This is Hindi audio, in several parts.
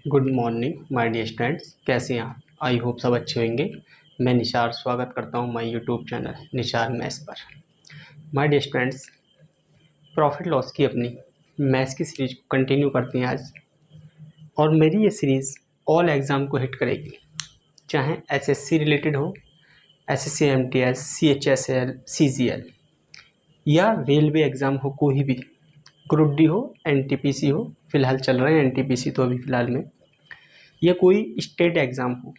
Good morning my dear students, कैसे हैं आप? आई होप सब अच्छे होंगे। मैं निशार स्वागत करता हूं my YouTube channel Nishar maths पर। My dear students, profit loss की अपनी मैथ्स की सीरीज को कंटिन्यू करते हैं आज। और मेरी ये सीरीज़ ऑल एग्ज़ाम को हिट करेगी, चाहे एसएससी रिलेटेड हो, एसएससी एमटीएस, सीएचएसएल, सीजीएल या रेलवे एग्ज़ाम हो, कोई भी ग्रुप डी हो, एनटीपीसी हो, फिलहाल चल रहे हैं एनटीपीसी तो अभी फ़िलहाल में, या कोई स्टेट एग्ज़ाम हो,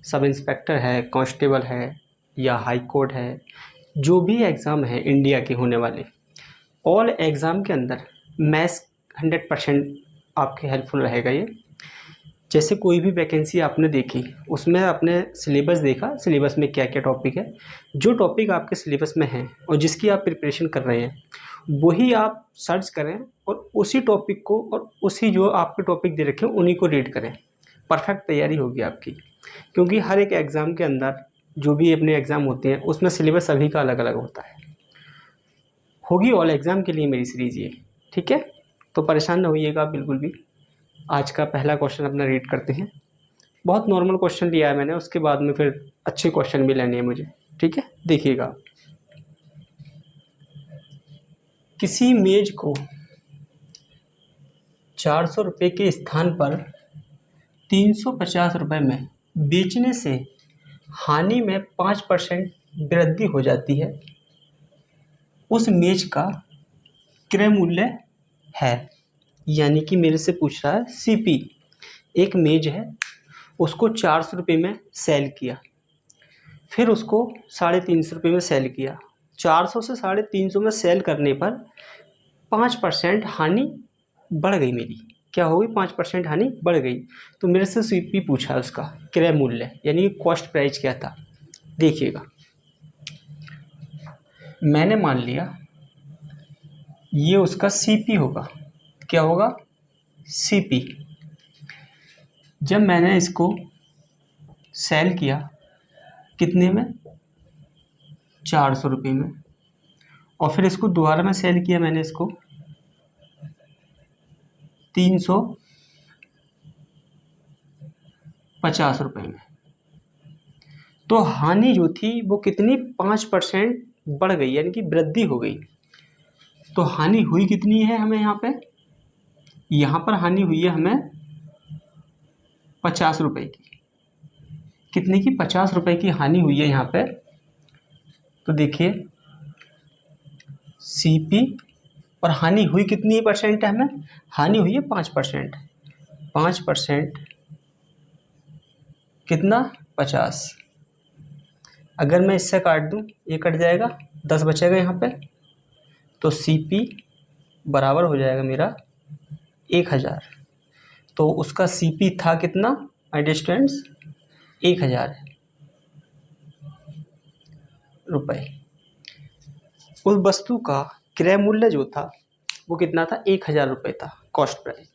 सब इंस्पेक्टर है, कांस्टेबल है या हाई कोर्ट है, जो भी एग्ज़ाम है इंडिया के होने वाले, ऑल एग्ज़ाम के अंदर मैथ्स 100% आपके हेल्पफुल रहेगा ये। जैसे कोई भी वैकेंसी आपने देखी, उसमें आपने सिलेबस देखा, सिलेबस में क्या क्या टॉपिक है, जो टॉपिक आपके सिलेबस में है और जिसकी आप प्रिपरेशन कर रहे हैं वही आप सर्च करें और उसी टॉपिक को और उसी जो आपके टॉपिक दे रखे हैं उन्हीं को रीड करें। परफेक्ट तैयारी होगी आपकी, क्योंकि हर एक एग्ज़ाम के अंदर जो भी अपने एग्ज़ाम होते हैं उसमें सिलेबस सभी का अलग अलग होता है। होगी ऑल एग्ज़ाम के लिए मेरी सीरीज़ ये, ठीक है? तो परेशान ना होइएगा बिल्कुल भी। आज का पहला क्वेश्चन अपना रीड करते हैं। बहुत नॉर्मल क्वेश्चन लिया है मैंने, उसके बाद में फिर अच्छे क्वेश्चन भी लेने हैं मुझे, ठीक है? देखिएगा, किसी मेज को 400 रुपये के स्थान पर 350 रुपये में बेचने से हानि में 5% वृद्धि हो जाती है। उस मेज का क्रय मूल्य है, यानी कि मेरे से पूछ रहा है सीपी। एक मेज है, उसको 400 रुपये में सेल किया, फिर उसको 350 रुपये में सेल किया। 400 से 350 में सेल करने पर 5% हानि बढ़ गई मेरी। क्या हो गई? 5% हानि बढ़ गई। तो मेरे से सीपी पूछा है, उसका क्रय मूल्य यानी कि कॉस्ट प्राइस क्या था। देखिएगा, मैंने मान लिया ये उसका सीपी होगा। क्या होगा? सीपी। जब मैंने इसको सेल किया कितने में? 400 रुपये में, और फिर इसको दोबारा में सेल किया मैंने इसको 350 रुपये में। तो हानि जो थी वो कितनी? 5% बढ़ गई, यानी कि वृद्धि हो गई। तो हानि हुई कितनी है हमें यहाँ पर हानि हुई है हमें 50 रुपये की। कितने की? 50 रुपये की हानि हुई है यहाँ पे। तो देखिए, सीपी और हानि हुई कितनी परसेंट है हमें? हानि हुई है 5%। 5% कितना? 50। अगर मैं इससे काट दूं, ये कट जाएगा, 10 बचेगा यहाँ पे। तो सीपी बराबर हो जाएगा मेरा 1000। तो उसका सीपी था कितना माय डियर स्टूडेंट्स? 1000 रुपये। उस वस्तु का क्रय मूल्य जो था वो कितना था? 1000 रुपये था, कॉस्ट प्राइस।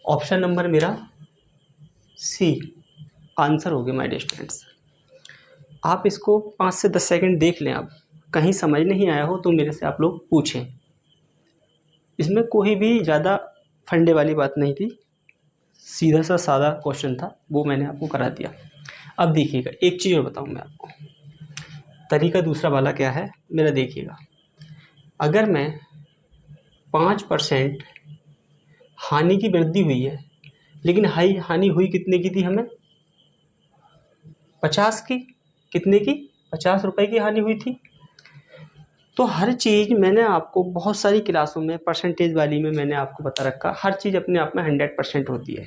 ऑप्शन नंबर मेरा सी आंसर हो गया माय डियर स्टूडेंट्स। आप इसको 5 से 10 सेकंड देख लें। आप कहीं समझ नहीं आया हो तो मेरे से आप लोग पूछें। इसमें कोई भी ज़्यादा फंडे वाली बात नहीं थी, सीधा सा सादा क्वेश्चन था, वो मैंने आपको करा दिया। अब देखिएगा, एक चीज़ और बताऊँ मैं आपको, तरीका दूसरा वाला क्या है मेरा। देखिएगा, अगर मैं 5% हानि की वृद्धि हुई है, लेकिन हानि हुई कितने की थी हमें? 50 की। कितने की? 50 रुपये की हानि हुई थी। तो हर चीज़ मैंने आपको बहुत सारी क्लासों में परसेंटेज वाली में मैंने आपको बता रखा, हर चीज़ अपने आप में 100% होती है।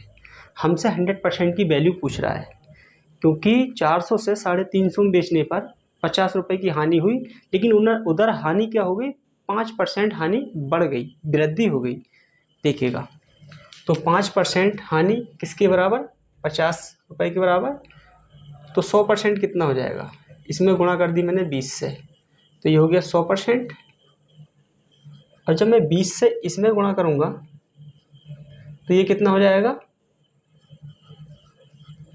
हमसे 100% की वैल्यू पूछ रहा है, क्योंकि 400 से 350 में बेचने पर 50 रुपये की हानि हुई, लेकिन उधर हानि क्या हो गई? 5% हानि बढ़ गई, वृद्धि हो गई। देखिएगा, तो 5% हानि किसके बराबर? 50 रुपये के बराबर। तो 100% कितना हो जाएगा? इसमें गुणा कर दी मैंने 20 से, तो ये हो गया 100%। और जब मैं 20 से इसमें गुणा करूँगा तो ये कितना हो जाएगा?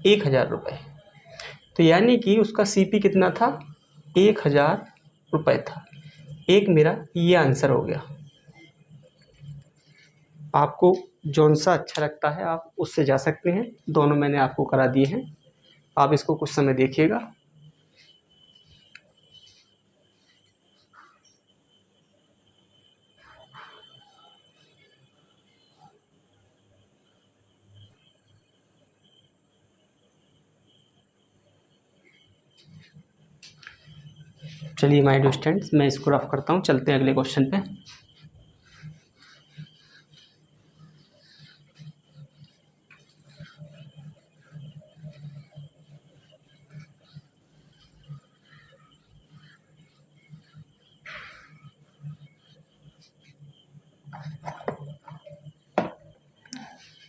1000 रुपये। तो यानी कि उसका सीपी कितना था? 1000 रुपये था। एक मेरा ये आंसर हो गया। आपको जौन सा अच्छा लगता है आप उससे जा सकते हैं। दोनों मैंने आपको करा दिए हैं, आप इसको कुछ समय देखिएगा। चलिए माय डियर स्टूडेंट्स, मैं इसको रफ करता हूँ, चलते हैं अगले क्वेश्चन पे।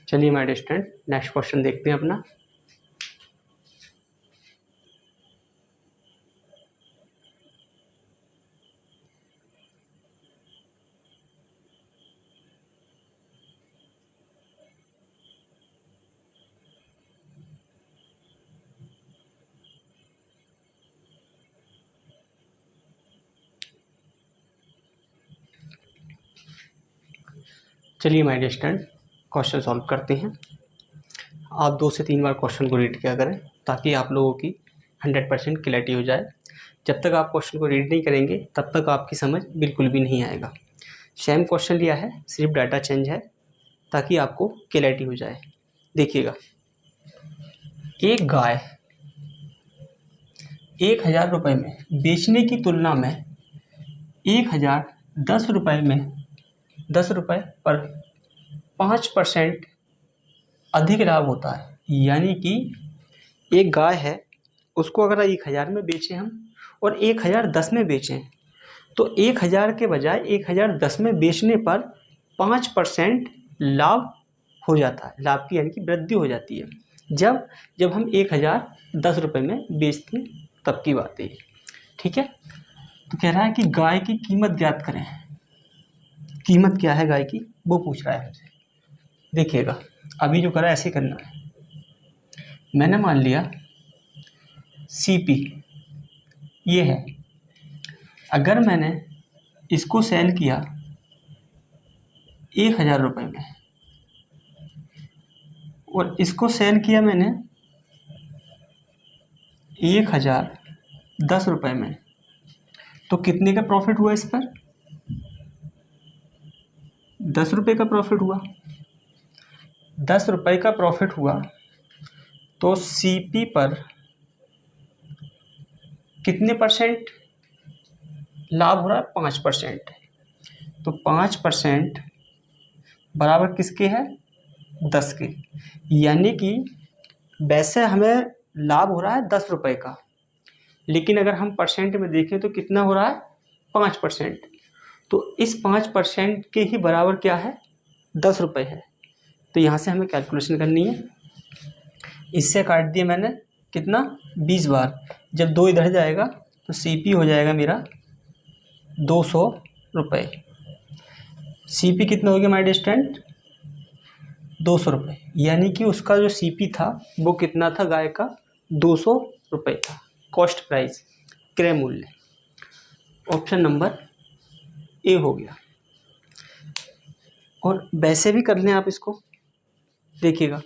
चलिए my dear student, next question देखते हैं अपना। चलिए my dear student, question solve करते हैं। आप 2 से 3 बार क्वेश्चन को रीड किया करें ताकि आप लोगों की 100% क्लैरिटी हो जाए। जब तक आप क्वेश्चन को रीड नहीं करेंगे तब तक आपकी समझ बिल्कुल भी नहीं आएगा। सेम क्वेश्चन लिया है, सिर्फ डाटा चेंज है ताकि आपको क्लैरिटी हो जाए। देखिएगा, एक गाय 1000 रुपये में बेचने की तुलना में 1010 रुपये में 10 रुपये पर 5% अधिक लाभ होता है। यानी कि एक गाय है, उसको अगर 1000 में बेचें हम और 1010 में बेचें तो 1000 के बजाय 1010 में बेचने पर 5% लाभ हो जाता है। लाभ की यानी कि वृद्धि हो जाती है जब जब हम 1010 रुपये में बेचते हैं, तब की बात है। ठीक है, तो कह रहा है कि गाय की कीमत ज्ञात करें। कीमत क्या है गाय की, वो पूछ रहा है हमसे। देखिएगा, अभी जो करा ऐसे करना है। मैंने मान लिया CP ये है, अगर मैंने इसको सेल किया 1000 रुपये में और इसको सेल किया मैंने 1010 रुपये में, तो कितने का प्रॉफिट हुआ इस पर? 10 रुपये का प्रॉफिट हुआ। 10 रुपये का प्रॉफिट हुआ तो CP पर कितने परसेंट लाभ हो रहा है? 5%। तो 5% बराबर किसके है? 10 के। यानी कि वैसे हमें लाभ हो रहा है 10 रुपये का, लेकिन अगर हम परसेंट में देखें तो कितना हो रहा है? 5%। तो इस 5% के ही बराबर क्या है? 10 रुपये है। तो यहाँ से हमें कैलकुलेशन करनी है। इससे काट दिया मैंने कितना? 20 बार। जब 2 इधर जाएगा तो CP हो जाएगा मेरा 200 रुपये। CP कितना हो गया माय डियर स्टूडेंट? 200 रुपये। यानी कि उसका जो CP था वो कितना था गाय का? 200 रुपये था। कॉस्ट प्राइस, क्रय मूल्य। ऑप्शन नंबर ए हो गया। और वैसे भी कर लें आप इसको, देखिएगा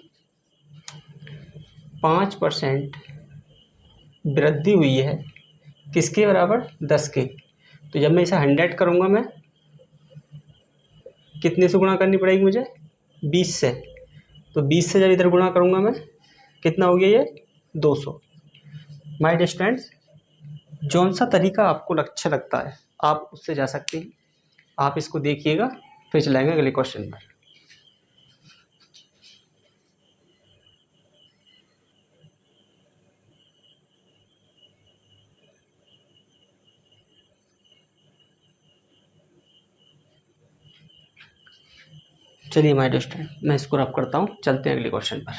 5% वृद्धि हुई है किसके बराबर? 10 के। तो जब मैं इसे 100 करूँगा, मैं कितने से गुणा करनी पड़ेगी मुझे? 20 से। तो 20 से जब इधर गुणा करूँगा मैं, कितना हो गया ये? 200। माय डियर स्टूडेंट्स, जौन सा तरीका आपको अच्छा लगता है आप उससे जा सकते हैं। आप इसको देखिएगा, फिर चलाएंगे अगले क्वेश्चन पर। चलिए माय डियर स्टूडेंट, मैं इसको रफ करता हूँ, चलते हैं अगले क्वेश्चन पर।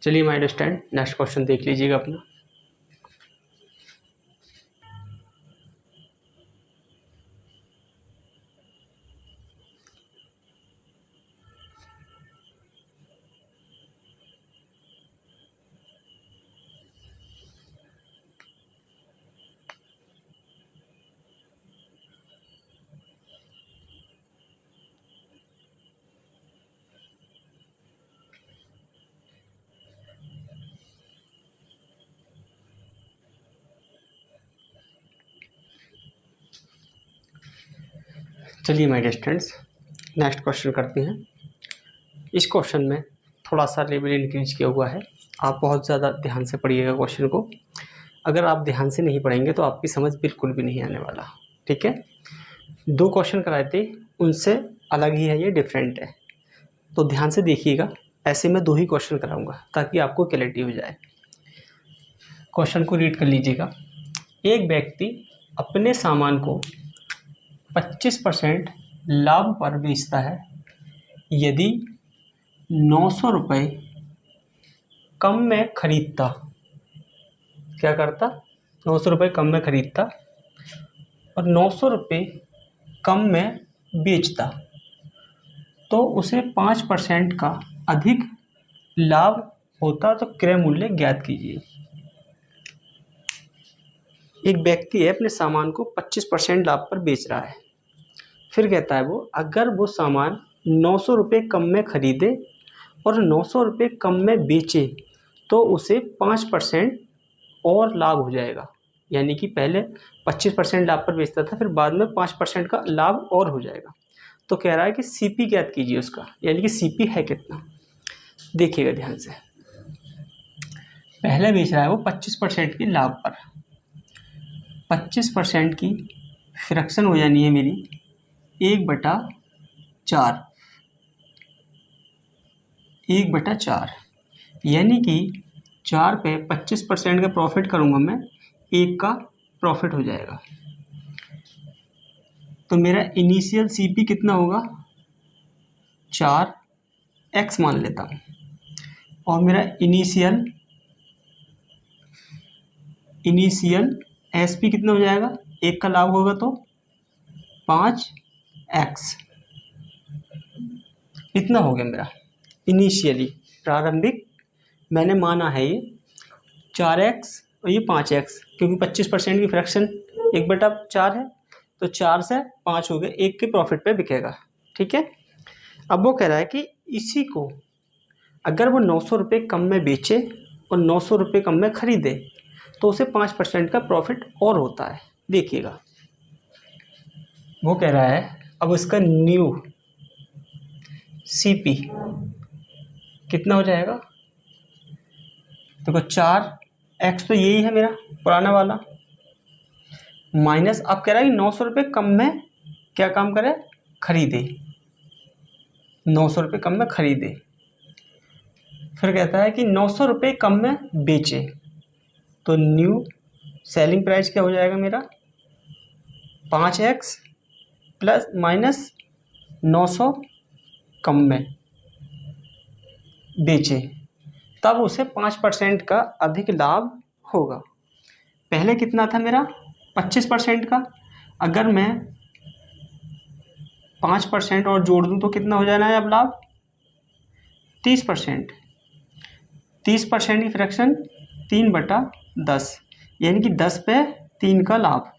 चलिए my dear student, next question देख लीजिएगा अपना। चलिए my dear students, next question करते हैं। इस क्वेश्चन में थोड़ा सा लेवल इंक्रीज किया हुआ है। आप बहुत ज़्यादा ध्यान से पढ़िएगा क्वेश्चन को। अगर आप ध्यान से नहीं पढ़ेंगे तो आपकी समझ बिल्कुल भी नहीं आने वाला। ठीक है, 2 क्वेश्चन कराए थे, उनसे अलग ही है, ये डिफरेंट है, तो ध्यान से देखिएगा। ऐसे मैं 2 ही क्वेश्चन कराऊंगा ताकि आपको क्लैरिटी हो जाए। क्वेश्चन को रीड कर लीजिएगा। एक व्यक्ति अपने सामान को 25% लाभ पर बेचता है। यदि 900 रुपये कम में खरीदता, क्या करता? 900 रुपये कम में खरीदता और 900 रुपये कम में बेचता, तो उसे 5% का अधिक लाभ होता, तो क्रय मूल्य ज्ञात कीजिए। एक व्यक्ति है, अपने सामान को 25% लाभ पर बेच रहा है। फिर कहता है वो, अगर वो सामान 900 रुपये कम में खरीदे और 900 रुपये कम में बेचे तो उसे 5% और लाभ हो जाएगा। यानी कि पहले 25% लाभ पर बेचता था, फिर बाद में 5% का लाभ और हो जाएगा। तो कह रहा है कि सीपी ज्ञात कीजिए उसका, यानी कि सीपी है कितना। देखिएगा ध्यान से, पहले बेच रहा है वो 25% की लाभ पर। 25% की फ्रैक्शन हो जानी है मेरी 1/4, 1/4, यानी कि 4 पे 25% का प्रॉफिट करूँगा मैं, 1 का प्रॉफिट हो जाएगा। तो मेरा इनिशियल सीपी कितना होगा? 4x मान लेता हूँ, और मेरा इनिशियल एसपी कितना हो जाएगा? 1 का लाभ होगा तो 5x, इतना हो गया मेरा इनिशियली, प्रारंभिक मैंने माना है ये 4x और ये 5x, क्योंकि 25% की फ्रैक्शन 1/4 है, तो 4 से 5 हो गए, 1 के प्रॉफिट पे बिकेगा। ठीक है, अब वो कह रहा है कि इसी को अगर वो 900 रुपये कम में बेचे और 900 रुपये कम में खरीदे तो उसे 5% का प्रॉफिट और होता है। देखिएगा, वो कह रहा है अब इसका न्यू सीपी कितना हो जाएगा? देखो 4x तो यही है मेरा पुराना वाला, माइनस अब कह रहा है कि 900 रुपये कम में क्या काम करे? खरीदे, 900 रुपये कम में खरीदे। फिर कहता है कि 900 रुपये कम में बेचे, तो न्यू सेलिंग प्राइस क्या हो जाएगा मेरा? 5x प्लस माइनस 900 कम में बेचे, तब उसे 5% का अधिक लाभ होगा। पहले कितना था मेरा? 25% का। अगर मैं 5% और जोड़ दूं तो कितना हो जाना है अब लाभ? 30%। 30% की फ्रैक्शन 3/10, यानी कि 10 पे 3 का लाभ।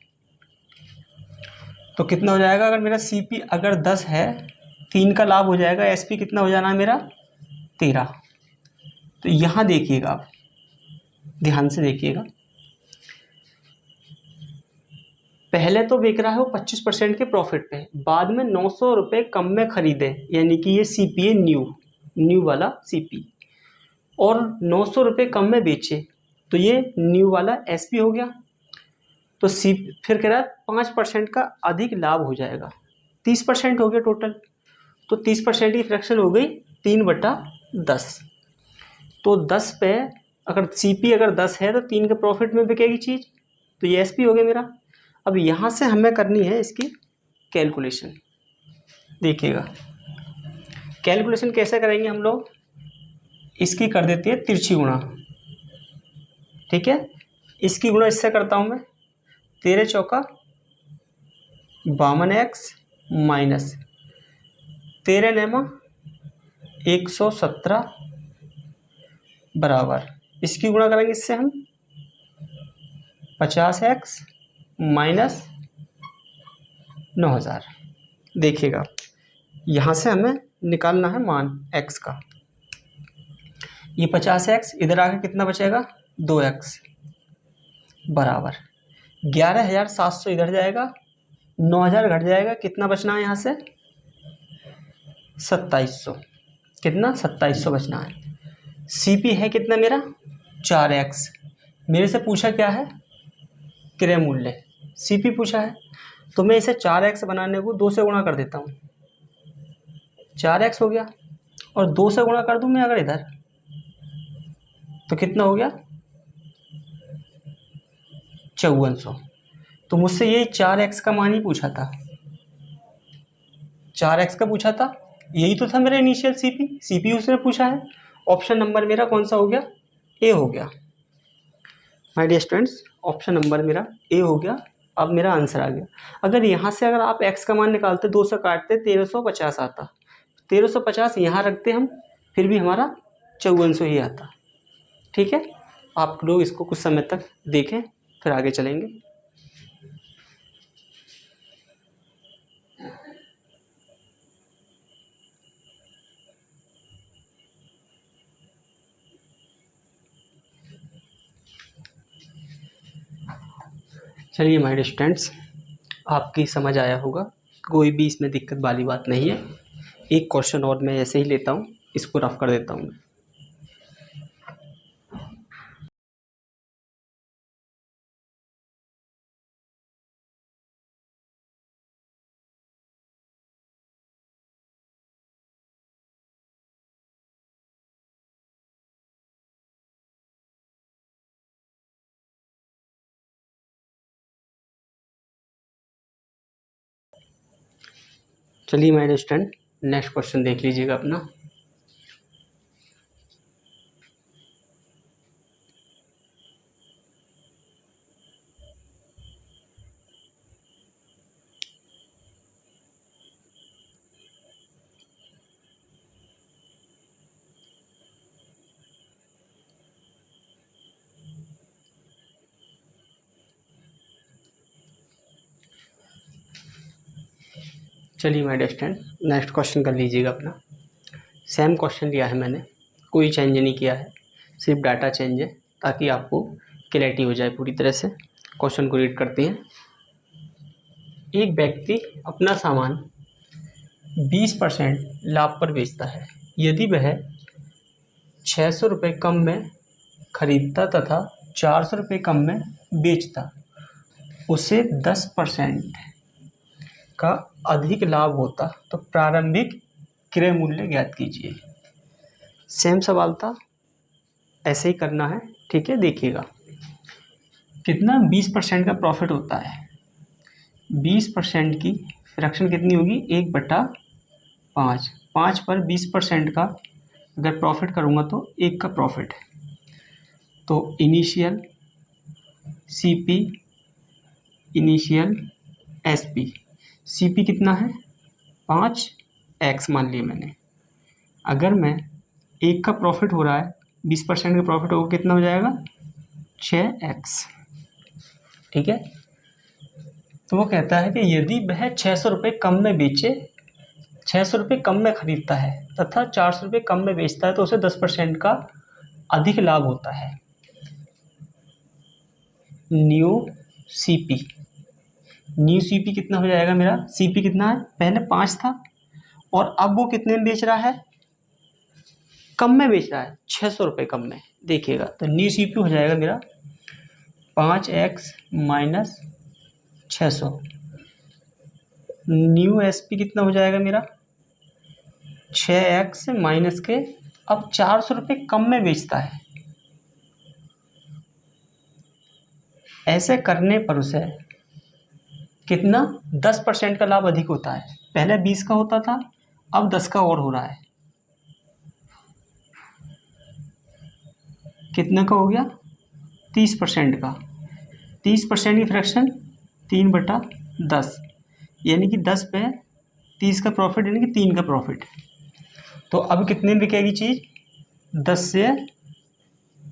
तो कितना हो जाएगा? अगर मेरा सीपी अगर 10 है, 3 का लाभ हो जाएगा, एसपी कितना हो जाना है मेरा? 13। तो यहाँ देखिएगा, आप ध्यान से देखिएगा, पहले तो बेच रहा है वो 25% के प्रॉफिट पे, बाद में 900 रुपये कम में खरीदे, यानी कि ये सीपी है न्यू वाला सीपी, और 900 रुपये कम में बेचे, तो ये न्यू वाला एसपी हो गया। तो सी फिर कह रहा है 5% का अधिक लाभ हो जाएगा, 30% हो गया टोटल। तो 30% की फ्रैक्शन हो गई 3/10। तो 10 पे अगर सीपी अगर 10 है तो 3 के प्रॉफिट में बिकेगी चीज़, तो ये एसपी हो गया मेरा। अब यहाँ से हमें करनी है इसकी कैलकुलेशन। देखिएगा कैलकुलेशन कैसे करेंगे हम लोग, इसकी कर देती है तिरछी गुणा। ठीक है, इसकी गुणा इससे करता हूँ मैं, 13 चौका 52x माइनस 13 नेमा 117 बराबर, इसकी गुणा करेंगे इससे हम 50x माइनस 9000। देखिएगा यहाँ से हमें निकालना है मान x का। ये 50x इधर आके कितना बचेगा? 2x बराबर 11,700 इधर जाएगा, 9,000 घट जाएगा, कितना बचना है यहाँ से? 2700। कितना? 2700 बचना है। सीपी है कितना मेरा? 4x। मेरे से पूछा क्या है? क्रय मूल्य। सीपी पूछा है, तो मैं इसे 4x बनाने को 2 से गुणा कर देता हूँ। 4x हो गया, और 2 से गुणा कर दूँ मैं अगर इधर, तो कितना हो गया? 5400। तो मुझसे ये 4x का मान ही पूछा था। 4x का पूछा था, यही तो था मेरा इनिशियल सीपी उसने पूछा है। ऑप्शन नंबर मेरा कौन सा हो गया? ए हो गया। My dear students, option number मेरा ए हो गया। अब मेरा आंसर आ गया। अगर यहाँ से अगर आप x का मान निकालते, 2 से काटते, 1350 आता। 1350 यहाँ रखते हम, फिर भी हमारा 5400 ही आता। ठीक है, आप लोग इसको कुछ समय तक देखें, फिर आगे चलेंगे। चलिए माय डियर स्टूडेंट्स, आपकी समझ आया होगा, कोई भी इसमें दिक्कत वाली बात नहीं है। एक क्वेश्चन और मैं ऐसे ही लेता हूँ, इसको रफ कर देता हूँ। चलिए my dear student, next question देख लीजिएगा अपना। चलिए my dear student, next question कर लीजिएगा अपना। सेम क्वेश्चन लिया है मैंने, कोई चेंज नहीं किया है, सिर्फ डाटा चेंज है, ताकि आपको क्लैरिटी हो जाए पूरी तरह से। क्वेश्चन को रीड करते हैं। एक व्यक्ति अपना सामान 20% लाभ पर बेचता है। यदि वह 600 रुपये कम में खरीदता तथा 400 रुपये कम में बेचता, उसे 10% का अधिक लाभ होता, तो प्रारंभिक क्रय मूल्य ज्ञात कीजिए। सेम सवाल था, ऐसे ही करना है। ठीक है, देखिएगा कितना 20% का प्रॉफिट होता है। 20% की फ्रैक्शन कितनी होगी? 1/5। 5 पर 20% का अगर प्रॉफिट करूँगा तो 1 का प्रॉफिट। तो initial CP, initial SP. CP कितना है? 5x मान लिया मैंने। अगर मैं 1 का प्रॉफिट हो रहा है, 20% का प्रॉफिट होगा, कितना हो जाएगा? 6x। ठीक है, तो वो कहता है कि यदि वह 600 रुपये कम में बेचे, 600 रुपये कम में खरीदता है तथा 400 रुपये कम में बेचता है, तो उसे 10% का अधिक लाभ होता है। न्यू सीपी, न्यू सीपी कितना हो जाएगा मेरा? सीपी कितना है? पहले 5 था, और अब वो कितने में बेच रहा है? कम में बेच रहा है, 600 रुपये कम में। देखिएगा, तो न्यू सीपी हो जाएगा मेरा 5x माइनस 600। न्यू एसपी कितना हो जाएगा मेरा? 6x माइनस के, अब 400 रुपये कम में बेचता है। ऐसे करने पर उसे कितना? 10% का लाभ अधिक होता है। पहले 20 का होता था, अब 10 का और हो रहा है। कितने का हो गया? 30% का। 30% की फ्रैक्शन 3/10, यानी कि 10 पे 30 का प्रॉफिट, यानी कि 3 का प्रॉफिट। तो अब कितने में बिकेगी चीज़? 10 से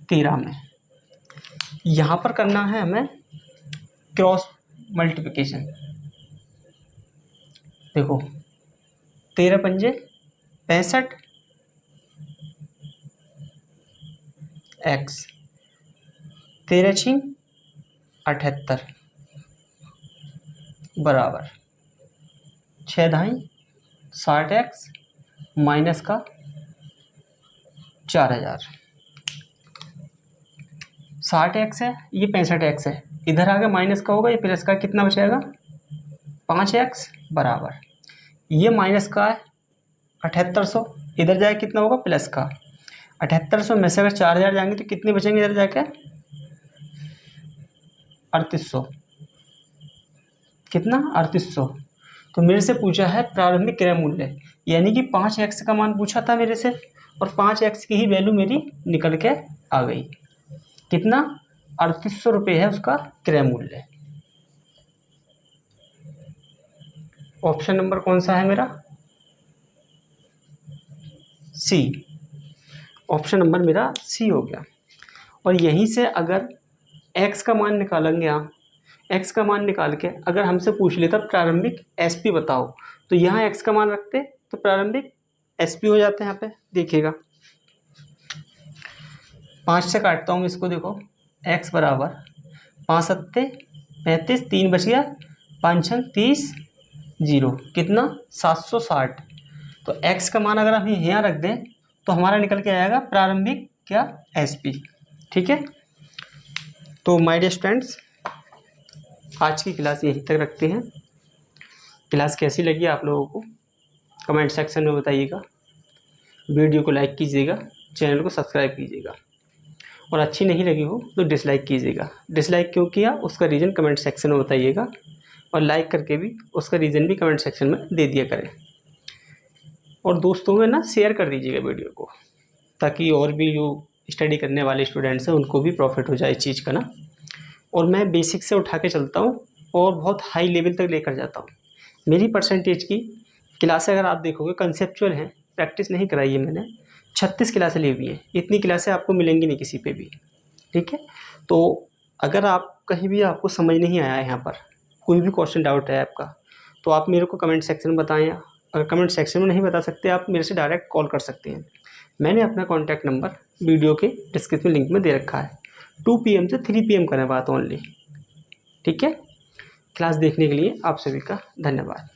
13 में। यहाँ पर करना है हमें क्रॉस मल्टीप्लिकेशन। देखो, 13 पंजे 65 x, 13 छिंग 78, बराबर 6×60x माइनस का 4000। 60x है, ये 65x है, इधर आगे माइनस का होगा, ये प्लस का, कितना बचेगा 5x बराबर, ये माइनस का है 7800, इधर जाए कितना होगा प्लस का। 7800 में से अगर 4000 जाएंगे तो कितने बचेंगे इधर जाके 3800, कितना 3800। तो मेरे से पूछा है प्रारंभिक क्रय मूल्य, यानी कि 5x का मान पूछा था मेरे से, और 5x की ही वैल्यू मेरी निकल के आ गई। कितना 3800 रुपये है उसका क्रय मूल्य। ऑप्शन नंबर कौन सा है मेरा, सी। ऑप्शन नंबर मेरा सी हो गया। और यहीं से अगर x का मान निकालेंगे आप, x का मान निकाल के अगर हमसे पूछ लेता प्रारंभिक SP बताओ, तो यहाँ x का मान रखते तो प्रारंभिक SP हो जाते हैं। यहाँ पे देखिएगा 5 से काटता हूँ इसको, देखो x बराबर 5 सत्ते 35, 3 बच गया, 5 छंग 30, 0, कितना 760। तो x का मान अगर हम यहाँ रख दें तो हमारा निकल के आएगा प्रारंभिक क्या SP। ठीक है, तो माय डियर स्टूडेंट्स, आज की क्लास यहीं तक रखते हैं। क्लास कैसी लगी आप लोगों को कमेंट सेक्शन में बताइएगा, वीडियो को लाइक कीजिएगा, चैनल को सब्सक्राइब कीजिएगा, और अच्छी नहीं लगी हो तो डिसलाइक कीजिएगा। डिसलाइक क्यों किया उसका रीज़न कमेंट सेक्शन में बताइएगा, और लाइक करके भी उसका रीज़न भी कमेंट सेक्शन में दे दिया करें। और दोस्तों में ना शेयर कर दीजिएगा वीडियो को, ताकि और भी जो स्टडी करने वाले स्टूडेंट्स हैं उनको भी प्रॉफिट हो जाए इस चीज़ का ना। और मैं बेसिक से उठा के चलता हूँ और बहुत हाई लेवल तक लेकर जाता हूँ। मेरी परसेंटेज की क्लासें अगर आप देखोगे कंसेप्चुअल हैं, प्रैक्टिस नहीं कराई है मैंने, 36 क्लासें ली हुई हैं। इतनी क्लासें आपको मिलेंगी नहीं किसी पे भी। ठीक है, तो अगर आप कहीं भी आपको समझ नहीं आया है, यहाँ पर कोई भी क्वेश्चन डाउट है आपका, तो आप मेरे को कमेंट सेक्शन में बताएं। अगर कमेंट सेक्शन में नहीं बता सकते आप मेरे से डायरेक्ट कॉल कर सकते हैं। मैंने अपना कॉन्टैक्ट नंबर वीडियो के डिस्क्रिप्शन लिंक में दे रखा है। 2 PM से 3 PM करें बात ओनली। ठीक है, क्लास देखने के लिए आप सभी का धन्यवाद।